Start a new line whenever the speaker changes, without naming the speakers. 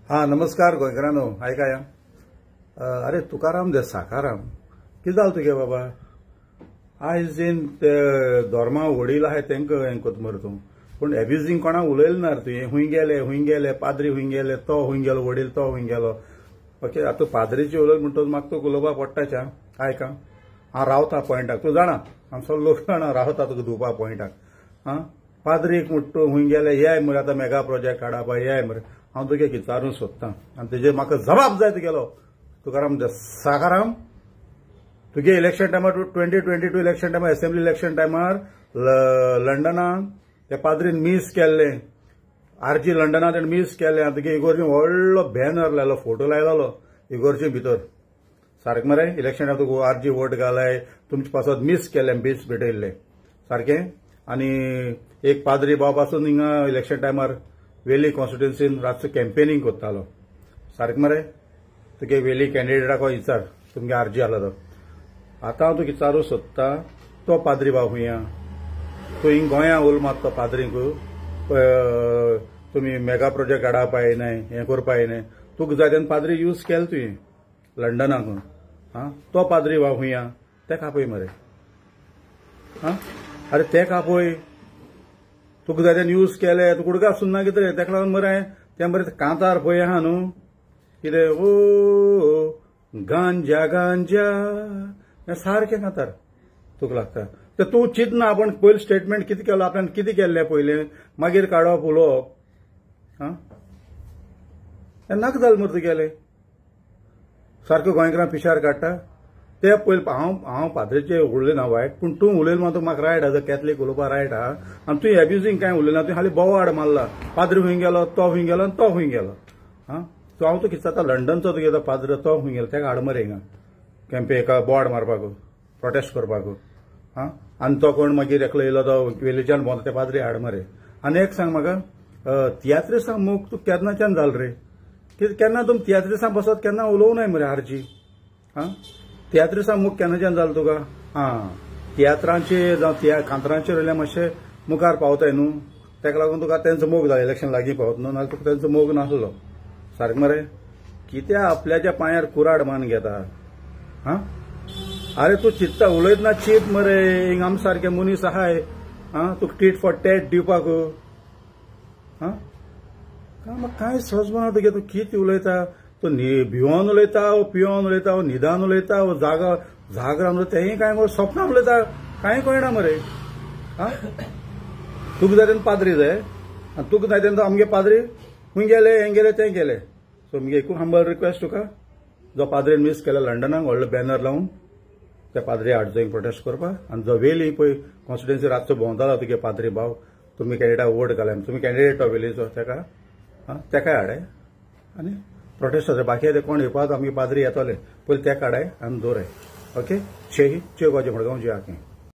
हा नमस्कार गोंयकारांनो आयकाया अरे तुकाराम दे साकाराम कितें जालें तुगे बाबा आयज जेन ते धर्मा वडील आहाय तांकां हें कोत मरे तूं पूण एब्युजिंग कोणा उलयलें ना तुवें हुंय गेले पाद्री हुंय गेले तो हुंय गेलो वडील तो हुंय गेलो ओके आतां पाद्रीची उलय म्हणटच म्हाका तुका उलोवपाक पडटाच्या आयका हांव रावता पॉयंटाक तूं जाणा आमचो लोक जाणा रावता तुका दिवपा पॉयंटाक हां पाद्रीक म्हणटा हुंय गेले येय मरे आतां मेगा प्रोजेक्ट हाडप येय मरे हांव तुगे विचारूंक सोदतां आनी तेजेर म्हाका जबाब जाय तुगेलो तुकाराम साकाराम तुगे इलेक्शन टायमार 2022 इलेक्शन टायमार असेंब्ली इलेक्शन टायमार लंडनान ते पाद्रीन मीस केल्ले आरजी लंडनान ताणें मीस केल्ले आनी तुगे इगोर्जी व्हडलो बॅनर लायलो फोटो लायलो इगोर्जे भितर सारकें मरे इलेक्शन टायमार तुका आरजी वोट घालाय तुमचे पासत मीस केल्ले मीस भेटयल्ले सारकें आनी एक पाद्री भाव पासून हिंगा इलेक्शन टायमार वेली कॉन्स्टिट्युन्सीन रातचो कॅम्पेनिंग करतालो सारकें मरे तुगे वेली कॅन्डिडेटाक विचार तुमगे आरजी आला तो आतां हांव तुका विचारूंक सोदतां तो पाद्री भाव हुंया तूं हिंग गोंया उल मारता पाद्रींक तुमी मेगा प्रोजेक्ट हाडप येनाय हें करपा येनाय तुका जाय तेन्ना पाद्री यूज केलें तुवें लंडनाक हां तो पाद्री भाव हुंया तेका आपय मरे हां अरे तेका आपय तुका जाय तेन्ना यूज केले तूं कुडका सुन्ना कितें तेका लागून मरे तें मरे कांतार पळय आहा न्हू कितें ओ गांजा गांजा हें सारकें कांतार तुका लागता तर तूं चिंतना आपण पयलीं स्टेटमेंट कितें केलो आपल्यान कितें केल्लें पयलें मागीर काडप उलोवप हां हें नाका जालें मरे तुगेलें सारको गोंयकारां पिशार काडटा ते पयलीं हांव पाद्रेचें उलयना वायट पूण तूं उलयलें मात म्हाका रायट आहा कॅथलीक उलोवपा रायट आहा आनी तुवें एब्युजींग कांय उलयना तुवें खाली बोवाड मारला पाद्री हुंय गेलो तो हुंय गेलो आनी तो हुंय गेलो हां सो हांव तुका विचारता लंडनचो तुगे पाद्र तो हुंय गेलो तेका हाड मरे हिंगा कॅम्पे एका बोवाड मारपाक प्रोटेस्ट करपाक हां आनी तो कोण मागीर एकलो येयलो तो वेलीच्यान भोंवता ते पाद्री हाड मरे आनी एक सांग म्हाका तियात्रिसां मोग तूं केन्नाच्यान जाल रे केन्ना तुमी तियात्रिसां बसत केन्ना उलोवं नाय मरे आरजी हां तियात्रिसां मोग केन्नाच्यान जाल तुका हां तियात्रांचे जावं कांतरांचेर वयल्यान मातशें मुखार पावताय न्हू तेका लागून तुका तेंचो मोग जालो इलेक्शन लागीं पावत न्हू नाल्यार तुका तेंचो मोग नासलो सारकें मरे कित्या आपल्याच्या पांयार कुराड मान घेता हां अरे तूं चिंतता उलयतना चिंत मरे हिंग आम सारके मनीस आहाय हां तुका टीट फॉर टॅट दिवपाक हां म्हाका कांय समजना तुगे तूं कितें उलयता तूं भिवोन उलयता वो पियोन उलयता वो न्हिदान उलयता वो जागरान उलयता हें कांय मरे सपनां उलयता कांय कळना मरे हां तुका जाय तेन्ना पाद्री जाय आनी तुका जाय तेन्ना आमगे पाद्री हुंय गेले हें गेले तें गेले सो म्हगे एकूच हंबल रिक्वेस्ट तुका जो पाद्रीन मीस केला लंडनाक व्हडलो बॅनर लावन त्या पाद्री हाडचो हिंग प्रोटेस्ट करपाक आनी जो वेली पळय कॉन्स्टिट्युन्सी रातचो भोंवतालो तुगे पाद्री भाव तुमी कॅन्डिडेटाक वोट घाल्यात तुमी कॅन्डिडेट तो वेलीचो तेका हां तेकाय हाडाय आनी प्रोटेस्ट जाता बाकी ते कोण येवपाक आमगे पाद्री येतले पयलीं तेका हाडाय आनी दवराय ओके चे गोजे मडगांव जे आखें